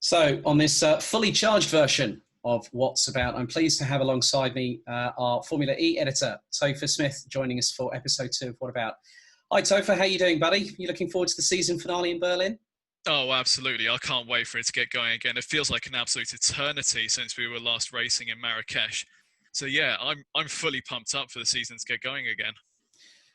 So, on this fully charged version of What's About, I'm pleased to have alongside me our Formula E editor, Topher Smith, joining us for episode 2 of What About. Hi, Topher. How are you doing, buddy? You looking forward to the season finale in Berlin? Oh, absolutely. I can't wait for it to get going again. It feels like an absolute eternity since we were last racing in Marrakesh. So yeah, I'm fully pumped up for the season to get going again.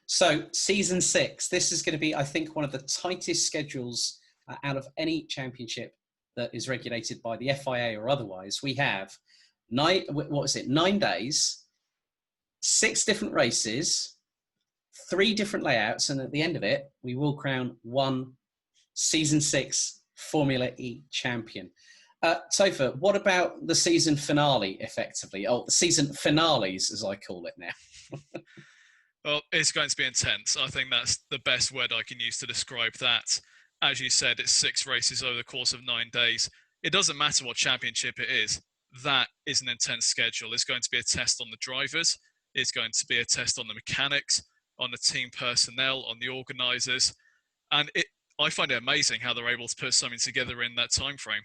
So, season 6, this is going to be, I think, one of the tightest schedules out of any championship that is regulated by the FIA or otherwise. We have 9 days, 6 different races, 3 different layouts, and at the end of it, we will crown one season 6 Formula E champion. Topher, what about the season finale, effectively? Oh, the season finales, as I call it now. Well, it's going to be intense. I think that's the best word I can use to describe that. As you said, it's 6 races over the course of 9 days. It doesn't matter what championship it is. That is an intense schedule. It's going to be a test on the drivers. It's going to be a test on the mechanics, on the team personnel, on the organisers. And I find it amazing how they're able to put something together in that time frame.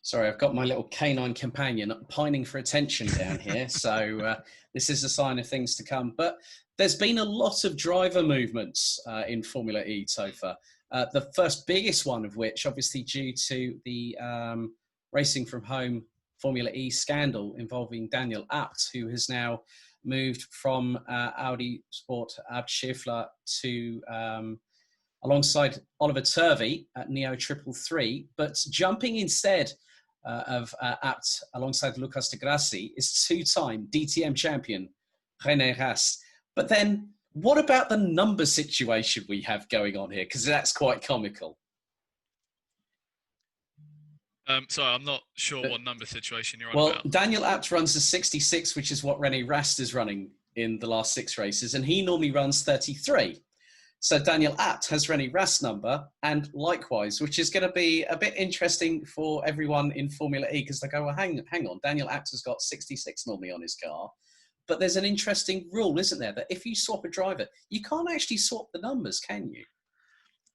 Sorry, I've got my little canine companion pining for attention down here. So this is a sign of things to come. But there's been a lot of driver movements in Formula E, Topher. The first biggest one of which, obviously due to the Racing from Home Formula E scandal involving Daniel Abt, who has now moved from Audi Sport Abt Schiffler to alongside Oliver Turvey at Neo 333, but jumping instead of Abt alongside Lucas de Grassi is 2-time DTM champion René Rast. But then what about the number situation we have going on here? Because that's quite comical. Sorry, I'm not sure what number situation you're on about. Well, Daniel Abt runs a 66, which is what René Rast is running in the last 6 races, and he normally runs 33. So Daniel Abt has René Rast's number, and likewise, which is going to be a bit interesting for everyone in Formula E, because they go, well, hang on, Daniel Abt has got 66 normally on his car. But there's an interesting rule, isn't there, that if you swap a driver, you can't actually swap the numbers, can you?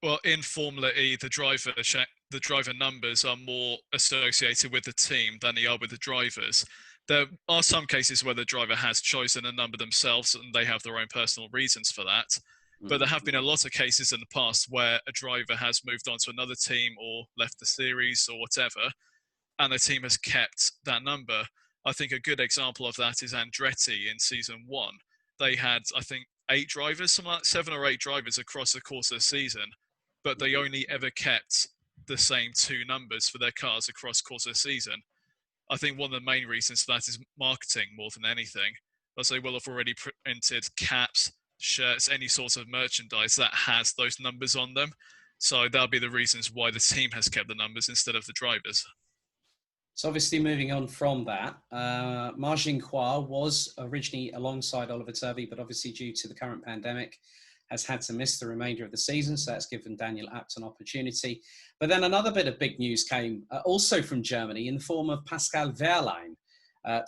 Well, in Formula E, the driver numbers are more associated with the team than they are with the drivers. There are some cases where the driver has chosen a number themselves and they have their own personal reasons for that. But there have been a lot of cases in the past where a driver has moved on to another team or left the series or whatever, and the team has kept that number. I think a good example of that is Andretti in season 1. They had, I think, 8 drivers, something like 7 or 8 drivers across the course of the season, but they only ever kept the same 2 numbers for their cars across the course of the season. I think one of the main reasons for that is marketing more than anything, as they will have already printed caps, shirts, any sort of merchandise that has those numbers on them. So that'll be the reasons why the team has kept the numbers instead of the drivers. So obviously moving on from that, Margincois was originally alongside Oliver Turvey, but obviously due to the current pandemic, has had to miss the remainder of the season. So that's given Daniel Abt an opportunity. But then another bit of big news came also from Germany in the form of Pascal Wehrlein,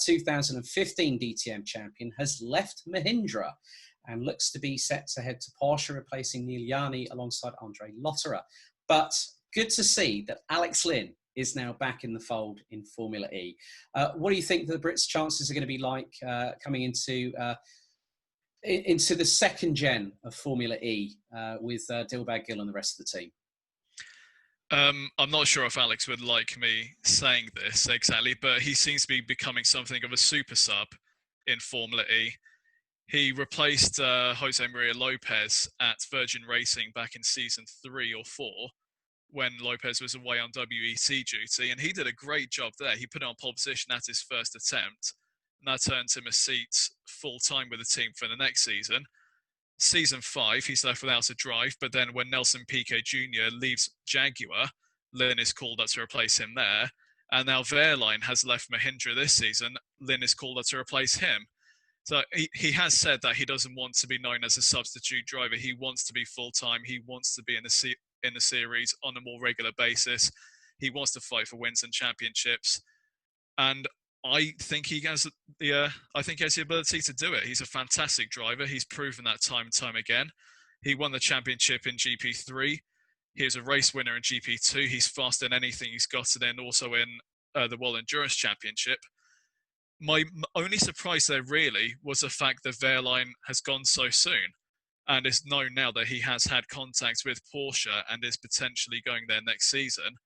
2015 DTM champion, has left Mahindra and looks to be set to head to Porsche, replacing Neil Yarni alongside Andre Lotterer. But good to see that Alex Lynn is now back in the fold in Formula E. What do you think the Brits' chances are going to be like coming into the second gen of Formula E with Dilbag Gill and the rest of the team? I'm not sure if Alex would like me saying this exactly, but he seems to be becoming something of a super sub in Formula E. He replaced Jose Maria Lopez at Virgin Racing back in season 3 or 4 when Lopez was away on WEC duty, and he did a great job there. He put it on pole position at his first attempt, and that earned him a seat full-time with the team for the next season. Season 5, he's left without a drive, but then when Nelson Piquet Jr. leaves Jaguar, Lynn is called up to replace him there, and now Wehrlein has left Mahindra this season. Lynn is called up to replace him. So he has said that he doesn't want to be known as a substitute driver. He wants to be full-time. He wants to be in the series on a more regular basis. He wants to fight for wins and championships. And I think he has the ability to do it. He's a fantastic driver. He's proven that time and time again. He won the championship in GP3. He was a race winner in GP2. He's fast in anything he's got, and then also in the World Endurance Championship. My only surprise there really was the fact that Wehrlein has gone so soon, and it's known now that he has had contact with Porsche and is potentially going there next season.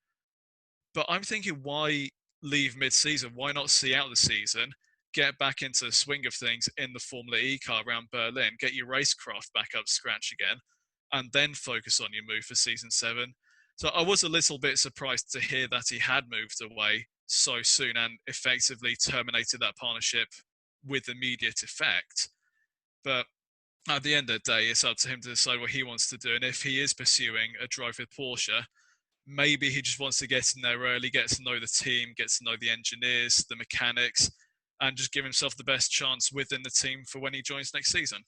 But I'm thinking, why leave mid-season? Why not see out the season, get back into the swing of things in the Formula E car around Berlin, get your racecraft back up scratch again, and then focus on your move for season 7. So I was a little bit surprised to hear that he had moved away so soon and effectively terminated that partnership with immediate effect. But at the end of the day, it's up to him to decide what he wants to do. And if he is pursuing a drive with Porsche, maybe he just wants to get in there early, get to know the team, get to know the engineers, the mechanics, and just give himself the best chance within the team for when he joins next season.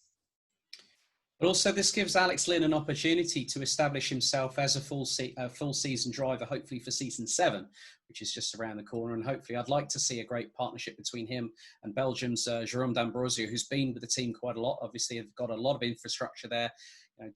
But also, this gives Alex Lynn an opportunity to establish himself as a full season driver, hopefully for season 7, which is just around the corner. And hopefully, I'd like to see a great partnership between him and Belgium's Jérôme D'Ambrosio, who's been with the team quite a lot. Obviously, they've got a lot of infrastructure there.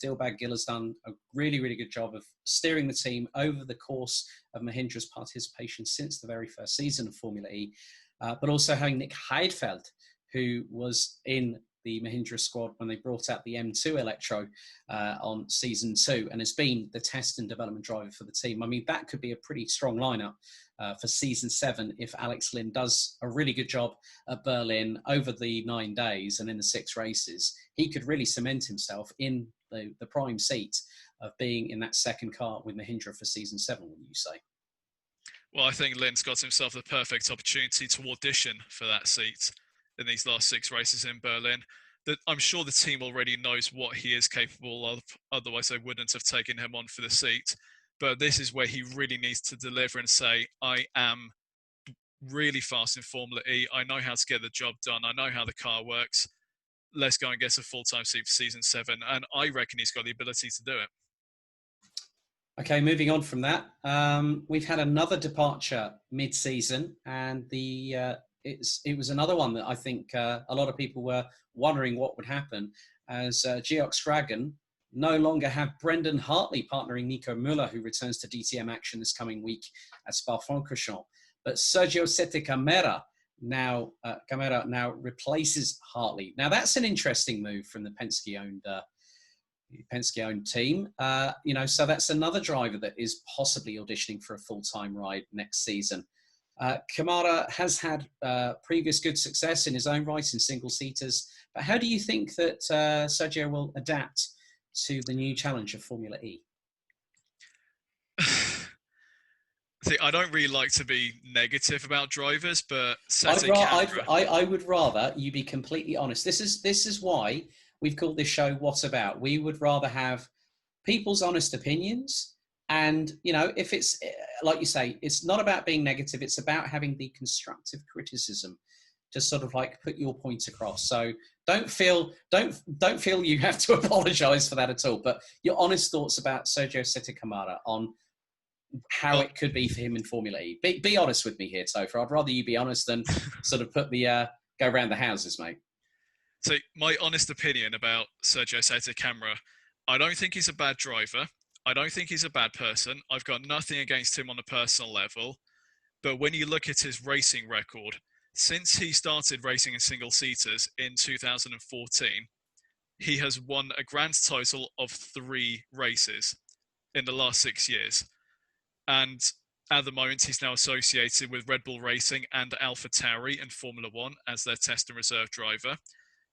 Dilbag Gill has done a really, really good job of steering the team over the course of Mahindra's participation since the very first season of Formula E. But also having Nick Heidfeld, who was in the Mahindra squad when they brought out the M2 Electro on season 2 and has been the test and development driver for the team. I mean, that could be a pretty strong lineup for season 7 if Alex Lynn does a really good job at Berlin over the 9 days and in the 6 races. He could really cement himself in the prime seat of being in that second car with Mahindra for season 7, wouldn't you say? Well, I think Lynn's got himself the perfect opportunity to audition for that seat in these last 6 races in Berlin. That I'm sure the team already knows what he is capable of, otherwise they wouldn't have taken him on for the seat. But this is where he really needs to deliver and say, I am really fast in Formula E. I know how to get the job done. I know how the car works. Let's go and get a full-time seat for season 7. And I reckon he's got the ability to do it. Okay, moving on from that, we've had another departure mid-season, and it was another one that I think a lot of people were wondering what would happen, as Geox Dragon no longer have Brendan Hartley partnering Nico Müller, who returns to DTM action this coming week at Spa-Francorchamps. But Sergio Sette Camara now replaces Hartley. Now that's an interesting move from the Penske-owned team. So that's another driver that is possibly auditioning for a full-time ride next season. Camara has had previous good success in his own right in single-seaters, but how do you think that Sergio will adapt to the new challenge of Formula E? See, I don't really like to be negative about drivers, but I would rather you be completely honest. This is why we've called this show What About. We would rather have people's honest opinions. And, if it's, like you say, it's not about being negative. It's about having the constructive criticism to sort of like put your point across. So don't feel you have to apologize for that at all. But your honest thoughts about Sergio Sette Camara on how it could be for him in Formula E. Be honest with me here, Topher. I'd rather you be honest than sort of put the go around the houses, mate. So my honest opinion about Sergio Sette Camara, I don't think he's a bad driver. I don't think he's a bad person. I've got nothing against him on a personal level. But when you look at his racing record, since he started racing in single-seaters in 2014, he has won a grand total of 3 races in the last 6 years. And at the moment, he's now associated with Red Bull Racing and AlphaTauri in Formula 1 as their test and reserve driver.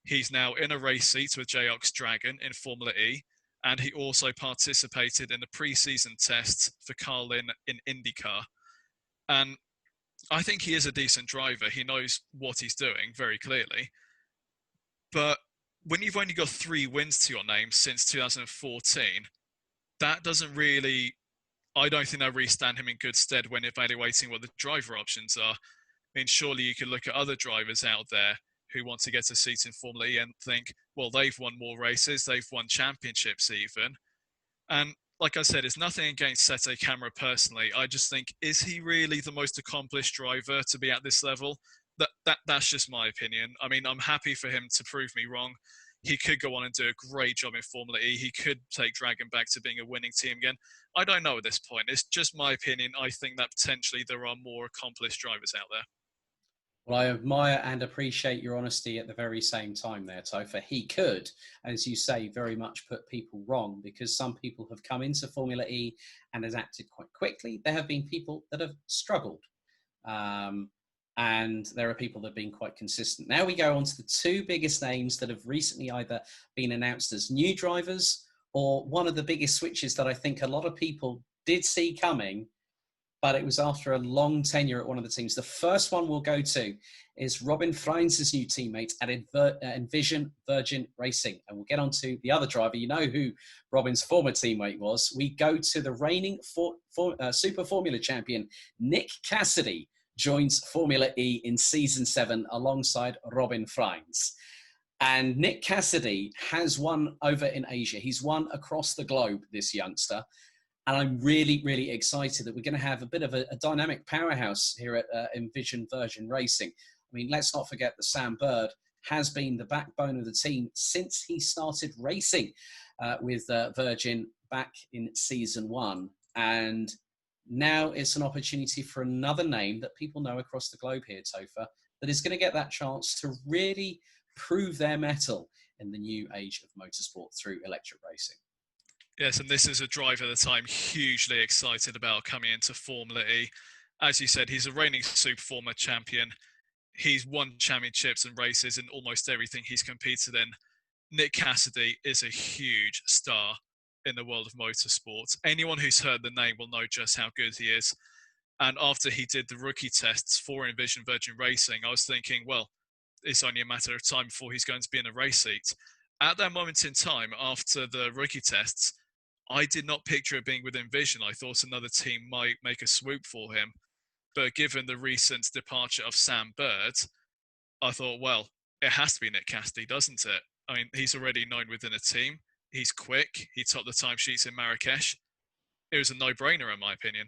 He's now in a race seat with Geox Dragon in Formula E, and he also participated in the pre-season tests for Carlin in IndyCar. And I think he is a decent driver. He knows what he's doing very clearly. But when you've only got 3 wins to your name since 2014, that doesn't really, I don't think that really stand him in good stead when evaluating what the driver options are. I mean, surely you could look at other drivers out there who want to get a seat in Formula E and think, well, they've won more races, they've won championships even. And like I said, it's nothing against Sette Camara personally. I just think, is he really the most accomplished driver to be at this level? That's just my opinion. I mean, I'm happy for him to prove me wrong. He could go on and do a great job in Formula E. He could take Dragon back to being a winning team again. I don't know at this point. It's just my opinion. I think that potentially there are more accomplished drivers out there. Well, I admire and appreciate your honesty at the very same time there, Topher. He could, as you say, very much put people wrong, because some people have come into Formula E and has acted quite quickly. There have been people that have struggled. And there are people that have been quite consistent. Now we go on to the two biggest names that have recently either been announced as new drivers, or one of the biggest switches that I think a lot of people did see coming, but it was after a long tenure at one of the teams. The first one we'll go to is Robin Freins' new teammate at Envision Virgin Racing. And we'll get on to the other driver. You know who Robin's former teammate was. We go to the reigning Super Formula champion, Nick Cassidy, joins Formula E in Season 7 alongside Robin Freins. And Nick Cassidy has won over in Asia. He's won across the globe, this youngster. And I'm really, really excited that we're going to have a bit of a dynamic powerhouse here at Envision Virgin Racing. I mean, let's not forget that Sam Bird has been the backbone of the team since he started racing with Virgin back in Season 1. And now it's an opportunity for another name that people know across the globe here, Topher, that is going to get that chance to really prove their mettle in the new age of motorsport through electric racing. Yes, and this is a driver that I'm hugely excited about coming into Formula E. As you said, he's a reigning Super Formula champion. He's won championships and races in almost everything he's competed in. Nick Cassidy is a huge star in the world of motorsport. Anyone who's heard the name will know just how good he is. And after he did the rookie tests for Envision Virgin Racing, I was thinking, well, it's only a matter of time before he's going to be in a race seat. At that moment in time, after the rookie tests, I did not picture it being with Envision. I thought another team might make a swoop for him. But given the recent departure of Sam Bird, I thought, well, it has to be Nick Cassidy, doesn't it? I mean, he's already known within a team. He's quick. He topped the timesheets in Marrakesh. It was a no-brainer, in my opinion.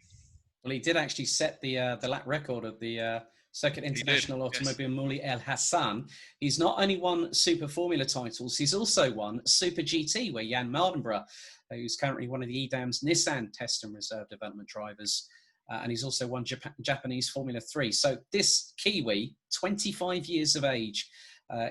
Well, he did actually set the lap record of the Circuit International Automobile Mouli El Hassan. He's not only won Super Formula titles, he's also won Super GT, where Jan Mardenborough, who's currently one of the EDAM's Nissan test and reserve development drivers, and he's also won Japanese Formula 3. So this Kiwi, 25 years of age,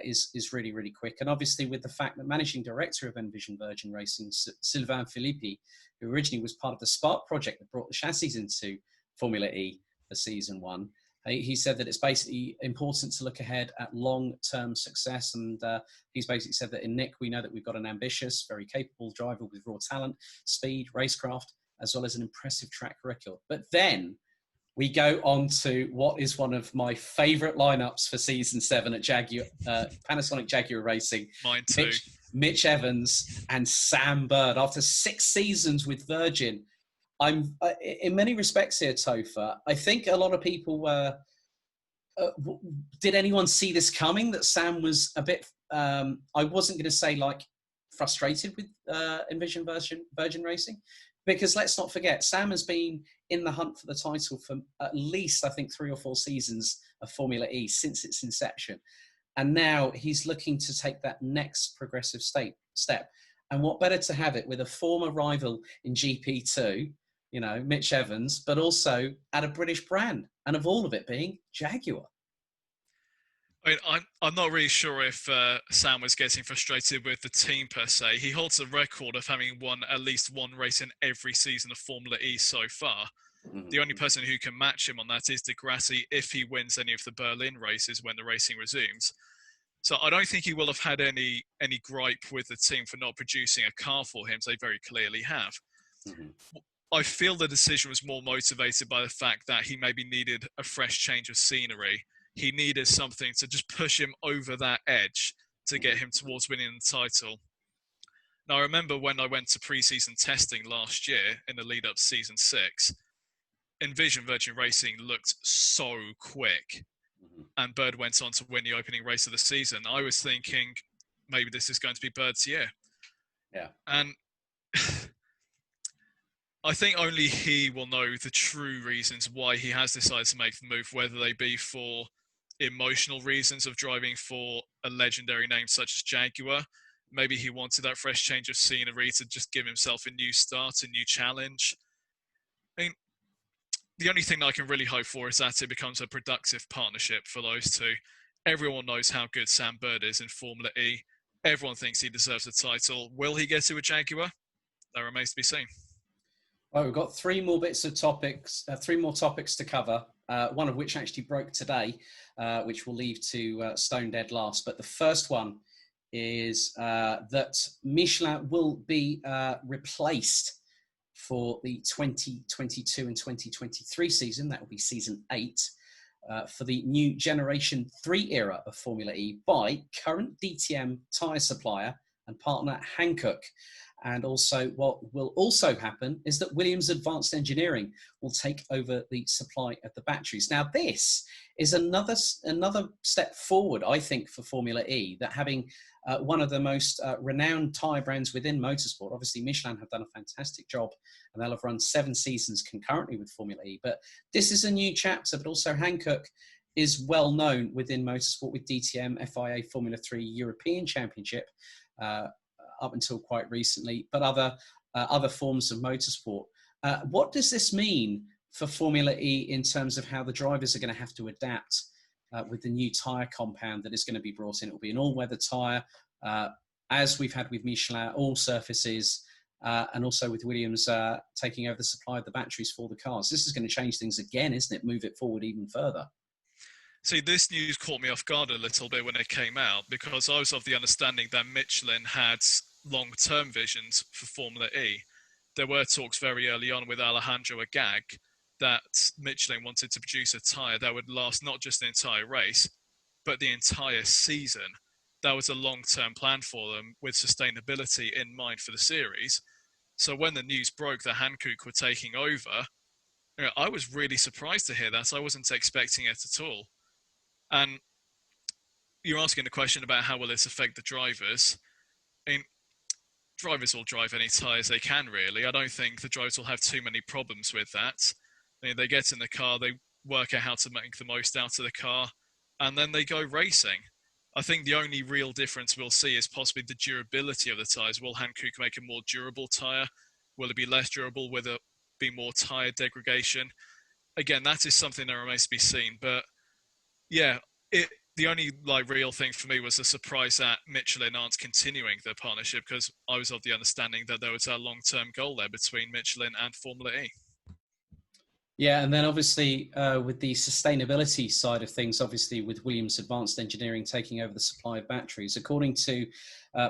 is really, really quick. And obviously with the fact that managing director of Envision Virgin Racing, Sylvain Filippi, who originally was part of the Spark project that brought the chassis into Formula E for Season 1, he said that it's basically important to look ahead at long-term success. And he's basically said that in Nick, we know that we've got an ambitious, very capable driver with raw talent, speed, racecraft, as well as an impressive track record. But then we go on to what is one of my favourite lineups for Season 7 at Panasonic Jaguar Racing. Mine too. Mitch Evans and Sam Bird. After 6 seasons with Virgin, I'm in many respects here, Topher. I think a lot of people were. Did anyone see this coming? That Sam was a bit. I wasn't going to say like frustrated with Envision Virgin Racing, because let's not forget, Sam has been in the hunt for the title for at least, I think, 3 or 4 seasons of Formula E since its inception, and now he's looking to take that next progressive step. And what better to have it with a former rival in GP2, you know, Mitch Evans, but also at a British brand, and of all of it being Jaguar. I mean, I'm not really sure if Sam was getting frustrated with the team per se. He holds a record of having won at least 1 race in every season of Formula E so far. Mm-hmm. The only person who can match him on that is Di Grassi if he wins any of the Berlin races when the racing resumes. So I don't think he will have had any gripe with the team for not producing a car for him, as they very clearly have. Mm-hmm. I feel the decision was more motivated by the fact that he maybe needed a fresh change of scenery. He needed something to just push him over that edge to get him towards winning the title. Now, I remember when I went to pre-season testing last year in the lead-up to Season 6, Envision Virgin Racing looked so quick, and Bird went on to win the opening race of the season. I was thinking, maybe this is going to be Bird's year. Yeah. And I think only he will know the true reasons why he has decided to make the move, whether they be for emotional reasons of driving for a legendary name such as Jaguar, Maybe he wanted that fresh change of scenery to just give himself a new start, a new challenge. I mean, the only thing I can really hope for is that it becomes a productive partnership for those two. Everyone knows how good Sam Bird is in Formula E. Everyone thinks he deserves the title. Will he get to a Jaguar? That remains to be seen. Well, we've got three more topics to cover, one of which actually broke today, which we'll leave to Stone Dead last. But the first one is that Michelin will be replaced for the 2022 and 2023 season. That will be season 8 for the new Generation 3 era of Formula E by current DTM tyre supplier and partner Hankook. And also what will also happen is that Williams Advanced Engineering will take over the supply of the batteries. Now, this is another step forward, I think, for Formula E, that having one of the most renowned tyre brands within motorsport, obviously Michelin have done a fantastic job and they'll have run 7 seasons concurrently with Formula E. But this is a new chapter, but also Hankook is well known within motorsport with DTM, FIA, Formula 3, European Championship, up until quite recently, but other forms of motorsport. What does this mean for Formula E in terms of how the drivers are going to have to adapt with the new tyre compound that is going to be brought in? It will be an all-weather tyre, as we've had with Michelin, all surfaces, and also with Williams taking over the supply of the batteries for the cars. This is going to change things again, isn't it? Move it forward even further. See, this news caught me off guard a little bit when it came out, because I was of the understanding that Michelin had long-term visions for Formula E. There were talks very early on with Alejandro Agag that Michelin wanted to produce a tyre that would last not just the entire race, but the entire season. That was a long-term plan for them with sustainability in mind for the series. So when the news broke that Hankook were taking over, I was really surprised to hear that. I wasn't expecting it at all. And you're asking the question about how will this affect the drivers. I mean, drivers will drive any tyres they can, really. I don't think the drivers will have too many problems with that. I mean, they get in the car, they work out how to make the most out of the car, and then they go racing. I think the only real difference we'll see is possibly the durability of the tyres. Will Hankook make a more durable tyre? Will it be less durable? Will there be more tyre degradation? Again, that is something that remains to be seen. But yeah, the only real thing for me was the surprise that Michelin aren't continuing their partnership, because I was of the understanding that there was a long-term goal there between Michelin and Formula E. Yeah, and then obviously with the sustainability side of things, obviously with Williams Advanced Engineering taking over the supply of batteries, according to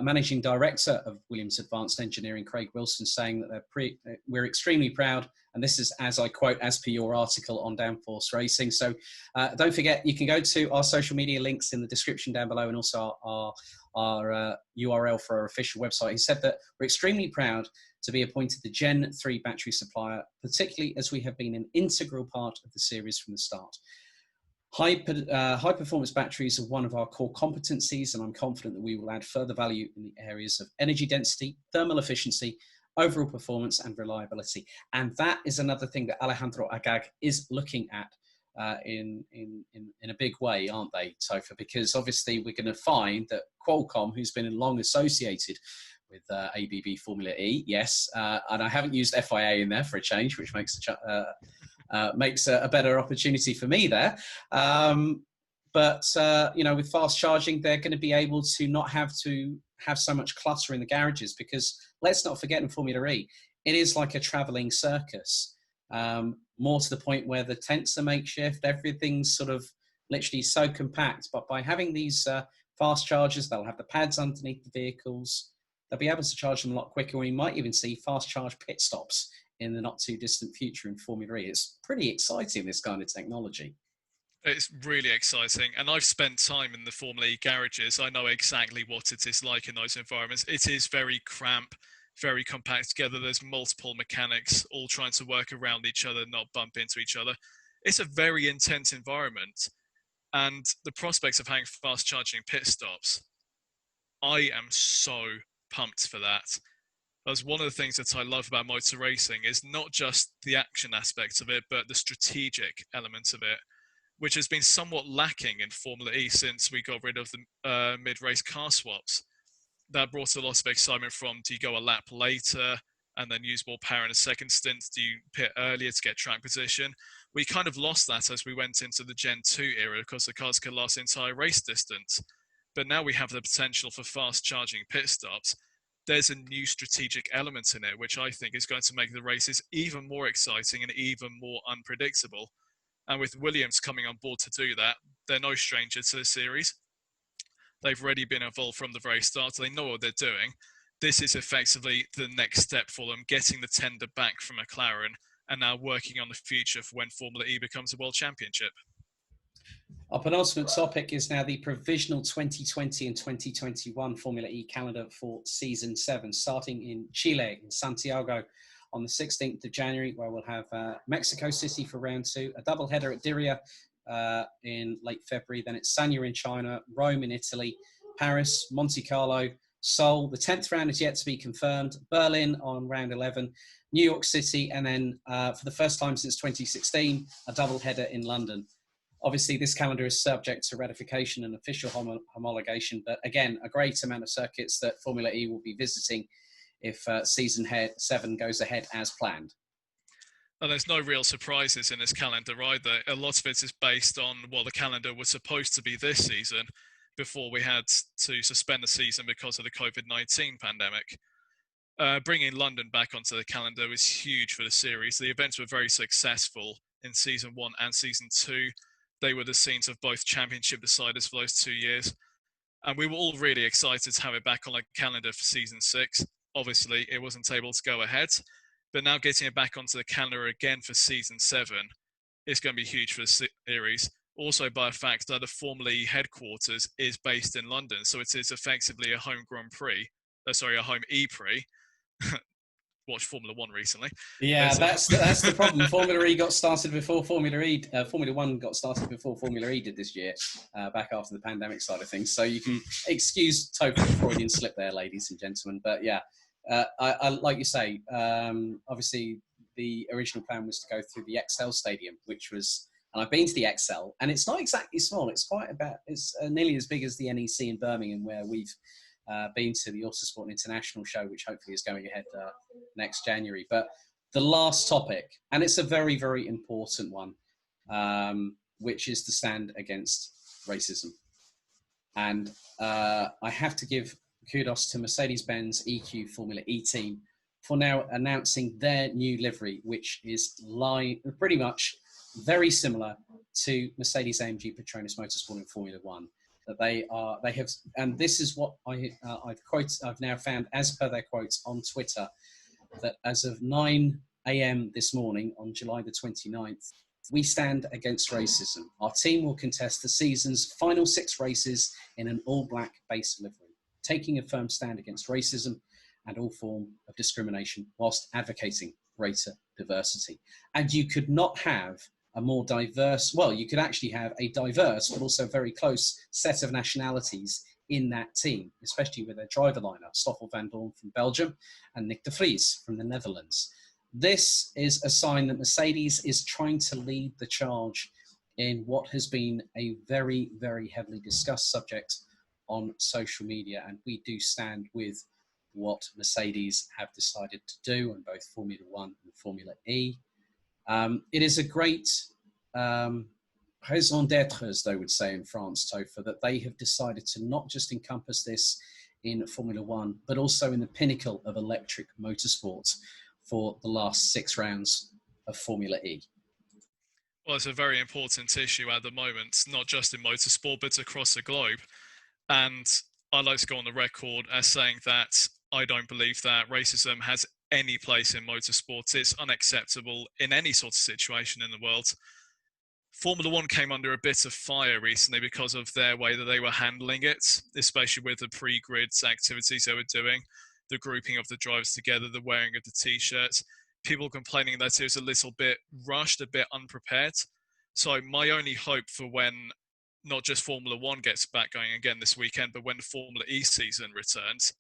Managing Director of Williams Advanced Engineering, Craig Wilson, saying that we're extremely proud, and this is, as I quote, as per your article on Downforce Racing. So don't forget, you can go to our social media links in the description down below, and also our URL for our official website. He said that we're extremely proud to be appointed the Gen 3 battery supplier, particularly as we have been an integral part of the series from the start. High performance batteries are one of our core competencies, and I'm confident that we will add further value in the areas of energy density, thermal efficiency, overall performance and reliability. And that is another thing that Alejandro Agag is looking at in a big way, aren't they, Topher? Because obviously we're going to find that Qualcomm, who's been long associated with ABB Formula E, yes, and I haven't used FIA in there for a change, which makes a better opportunity for me there. But with fast charging, they're going to be able to not have to have so much clutter in the garages, because let's not forget, in Formula E, it is like a traveling circus. More to the point where the tents are makeshift, everything's sort of literally so compact. But by having these fast chargers, they'll have the pads underneath the vehicles. They'll be able to charge them a lot quicker. We might even see fast charge pit stops in the not too distant future in Formula E. It's pretty exciting, this kind of technology. It's really exciting, and I've spent time in the Formula E garages. I know exactly what it is like in those environments. It is very cramped, very compact together. There's multiple mechanics all trying to work around each other, not bump into each other. It's a very intense environment, and the prospects of having fast charging pit stops, I am so pumped for that. As one of the things that I love about motor racing is not just the action aspects of it, but the strategic elements of it, which has been somewhat lacking in Formula E since we got rid of the mid-race car swaps. that brought a lot of excitement from, do you go a lap later and then use more power in a second stint? Do you pit earlier to get track position? We kind of lost that as we went into the Gen 2 era because the cars could last the entire race distance. But now we have the potential for fast charging pit stops. There's a new strategic element in it, which I think is going to make the races even more exciting and even more unpredictable. And with Williams coming on board to do that, they're no stranger to the series. They've already been involved from the very start. They know what they're doing. This is effectively the next step for them, getting the tender back from McLaren and now working on the future for when Formula E becomes a world championship. Our penultimate topic is now the provisional 2020 and 2021 Formula E calendar for Season 7, starting in Chile, in Santiago, on the 16th of January, where we'll have Mexico City for round 2, a double header at Diriyah in late February. Then it's Sanya in China, Rome in Italy, Paris, Monte Carlo, Seoul. The 10th round is yet to be confirmed. Berlin on round 11, New York City, and then for the first time since 2016, a double header in London. Obviously, this calendar is subject to ratification and official homologation, but again, a great amount of circuits that Formula E will be visiting if Season 7 goes ahead as planned. And there's no real surprises in this calendar either. A lot of it is based on what the calendar was supposed to be this season before we had to suspend the season because of the COVID-19 pandemic. Bringing London back onto the calendar was huge for the series. The events were very successful in Season 1 and Season 2. They were the scenes of both championship deciders for those 2 years. And we were all really excited to have it back on the calendar for Season 6. Obviously, it wasn't able to go ahead. But now getting it back onto the calendar again for Season 7 is going to be huge for the series. Also by the fact that the Formula E headquarters is based in London. So it is effectively a home Grand Prix. A home E-Prix. Watched Formula 1 recently. Yeah, that's the problem. Formula E got started before Formula 1 got started before Formula E did this year, back after the pandemic side of things. So you can excuse Topher Freudian slip there, ladies and gentlemen. But yeah, I like you say, obviously the original plan was to go through the XL Stadium, which was, and I've been to the XL, and it's not exactly small. It's it's nearly as big as the NEC in Birmingham, where we've been to the Autosport International show, which hopefully is going ahead next January. But the last topic, and it's a very, very important one, which is to stand against racism. And I have to give kudos to Mercedes-Benz EQ Formula E team for now announcing their new livery, which is pretty much very similar to Mercedes-AMG Petronas Motorsport in Formula 1. That they have, and this is what I've now found as per their quotes on Twitter, that as of 9 a.m. this morning on July the 29th, we stand against racism. Our team will contest the season's final 6 races in an all-black base livery, taking a firm stand against racism and all form of discrimination whilst advocating greater diversity. And you could not have a more diverse, well, you could actually have a diverse but also very close set of nationalities in that team, especially with their driver lineup, Stoffel van Dorn from Belgium and Nick de Vries from the Netherlands. This is a sign that Mercedes is trying to lead the charge in what has been a very, very heavily discussed subject on social media, and we do stand with what Mercedes have decided to do in both Formula 1 and Formula E. It is a great raison d'etre, as they would say in France, Topher, that they have decided to not just encompass this in Formula 1, but also in the pinnacle of electric motorsport for the last 6 rounds of Formula E. Well, it's a very important issue at the moment, not just in motorsport, but across the globe. And I'd like to go on the record as saying that I don't believe that racism has any place in motorsport. It's unacceptable in any sort of situation in the world. Formula 1 came under a bit of fire recently because of their way that they were handling it, especially with the pre-grid activities they were doing, the grouping of the drivers together, the wearing of the T-shirts, people complaining that it was a little bit rushed, a bit unprepared. So my only hope for when not just Formula 1 gets back going again this weekend, but when the Formula E season returns,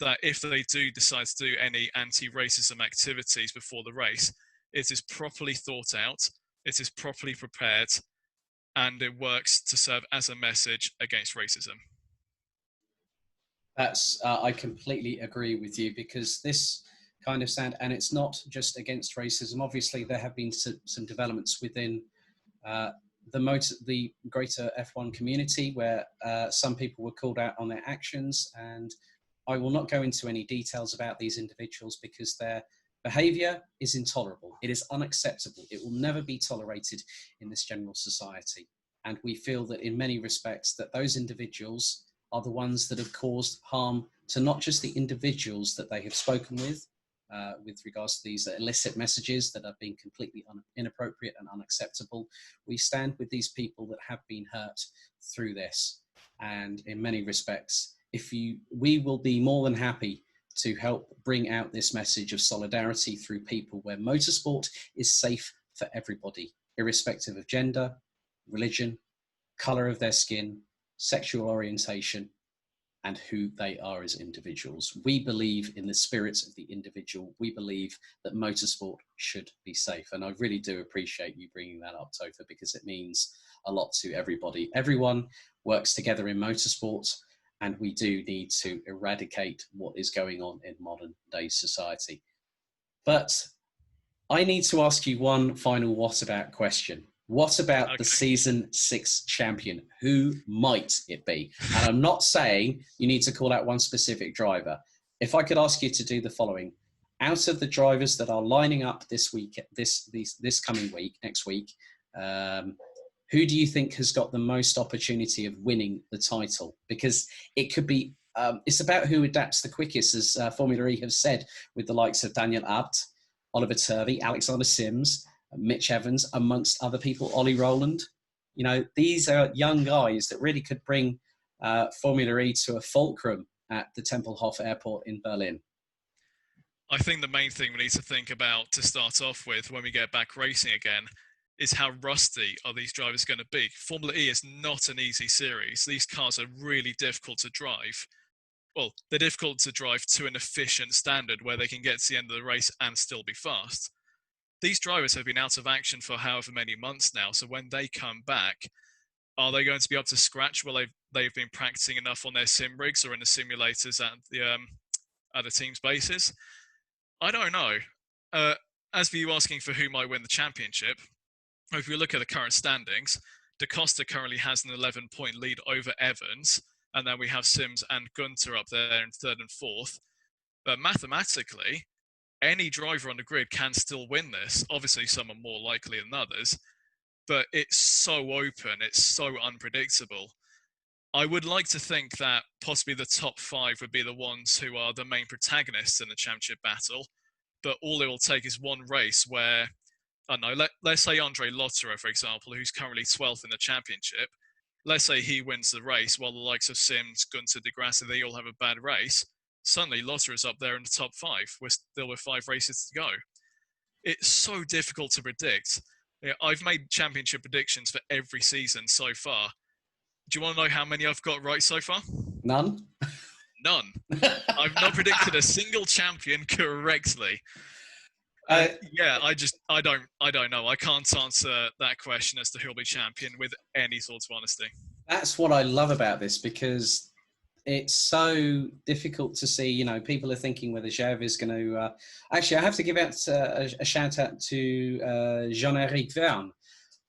that if they do decide to do any anti-racism activities before the race, it is properly thought out, it is properly prepared, and it works to serve as a message against racism. That's I completely agree with you, because this kind of stand, and it's not just against racism. Obviously, there have been some developments within uh, the greater F1 community where some people were called out on their actions, and I will not go into any details about these individuals because their behaviour is intolerable. It is unacceptable. It will never be tolerated in this general society. And we feel that in many respects that those individuals are the ones that have caused harm to not just the individuals that they have spoken with regards to these illicit messages that are being completely inappropriate and unacceptable. We stand with these people that have been hurt through this. And in many respects, we will be more than happy to help bring out this message of solidarity through people where motorsport is safe for everybody, irrespective of gender, religion, colour of their skin, sexual orientation, and who they are as individuals. We believe in the spirit of the individual. We believe that motorsport should be safe. And I really do appreciate you bringing that up, Topher, because it means a lot to everybody. Everyone works together in motorsport, and we do need to eradicate what is going on in modern day society. But I need to ask you one final what about question. What about the season 6 champion? Who might it be? And I'm not saying you need to call out one specific driver. If I could ask you to do the following: out of the drivers that are lining up this week, this coming week, next week, who do you think has got the most opportunity of winning the title? Because it could be, it's about who adapts the quickest, as Formula E have said, with the likes of Daniel Abt, Oliver Turvey, Alexander Sims, Mitch Evans, amongst other people, Ollie Rowland. You know, these are young guys that really could bring Formula E to a fulcrum at the Tempelhof Airport in Berlin. I think the main thing we need to think about to start off with when we get back racing again is how rusty are these drivers going to be. Formula E is not an easy series. These cars are really difficult to drive. Well, they're difficult to drive to an efficient standard where they can get to the end of the race and still be fast. These drivers have been out of action for however many months now, so when they come back, are they going to be up to scratch? Well, they've been practicing enough on their sim rigs or in the simulators at the team's bases? I don't know. As for you asking for who might win the championship, if we look at the current standings, Da Costa currently has an 11-point lead over Evans, and then we have Sims and Gunter up there in third and fourth. But mathematically, any driver on the grid can still win this. Obviously, some are more likely than others, but it's so open, it's so unpredictable. I would like to think that possibly the top 5 would be the ones who are the main protagonists in the championship battle, but all it will take is one race where, I don't know, let's say Andre Lotterer, for example, who's currently 12th in the championship. Let's say he wins the race while the likes of Sims, Gunter, De Grassi, they all have a bad race. Suddenly Lotterer's up there in the top 5. We're still with 5 races to go. It's so difficult to predict. I've made championship predictions for every season so far. Do you want to know how many I've got right so far? None? None. I've not predicted a single champion correctly. I don't know. I can't answer that question as to who'll be champion with any sort of honesty. That's what I love about this, because it's so difficult to see. You know, people are thinking whether Jav is going to. Actually, I have to give out a shout out to Jean-Eric Verne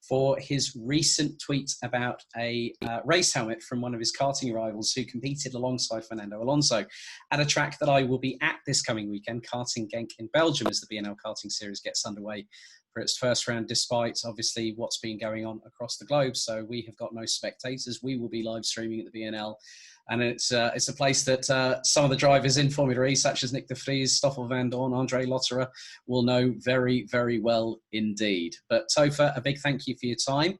for his recent tweet about a race helmet from one of his karting rivals who competed alongside Fernando Alonso at a track that I will be at this coming weekend, Karting Genk in Belgium, as the BNL karting series gets underway for its first round, despite obviously what's been going on across the globe. So we have got no spectators. We will be live streaming at the BNL. And it's a place that some of the drivers in Formula E, such as Nick de Vries, Stoffel van Dorn, Andre Lotterer, will know very, very well indeed. But Topher, a big thank you for your time.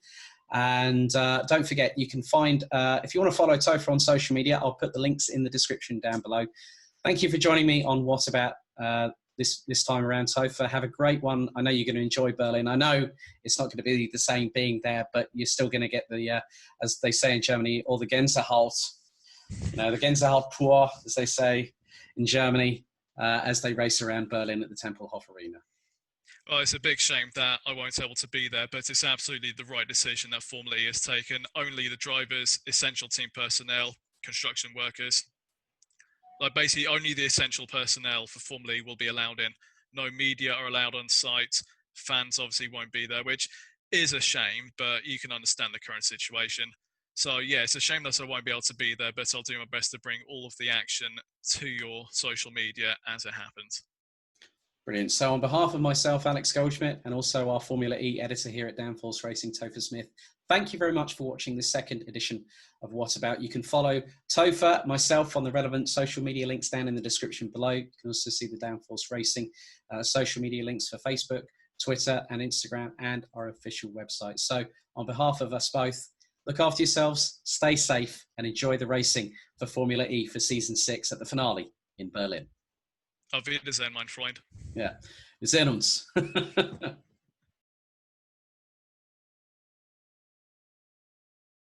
And don't forget, you can find, if you want to follow Topher on social media, I'll put the links in the description down below. Thank you for joining me on What About this time around, Topher. Have a great one. I know you're going to enjoy Berlin. I know it's not going to be the same being there, but you're still going to get the, as they say in Germany, all the Gänsehaut. You know, the Gänsehaut pur, as they say in Germany, as they race around Berlin at the Tempelhof Arena. Well, it's a big shame that I won't be able to be there, but it's absolutely the right decision that Formula E has taken. Only the drivers, essential team personnel, construction workers, Like basically only the essential personnel for Formula E will be allowed in. No media are allowed on site. Fans obviously won't be there, which is a shame, but you can understand the current situation. So yeah, it's a shame that I won't be able to be there, but I'll do my best to bring all of the action to your social media as it happens. Brilliant. So on behalf of myself, Alex Goldschmidt, and also our Formula E editor here at Downforce Racing, Topher Smith, thank you very much for watching this second edition of What About. You can follow Topher, myself on the relevant social media links down in the description below. You can also see the Downforce Racing social media links for Facebook, Twitter and Instagram, and our official website. So on behalf of us both, look after yourselves, stay safe, and enjoy the racing for Formula E for Season 6 at the finale in Berlin. Auf Wiedersehen, mein Freund. Ja, wir sehen uns.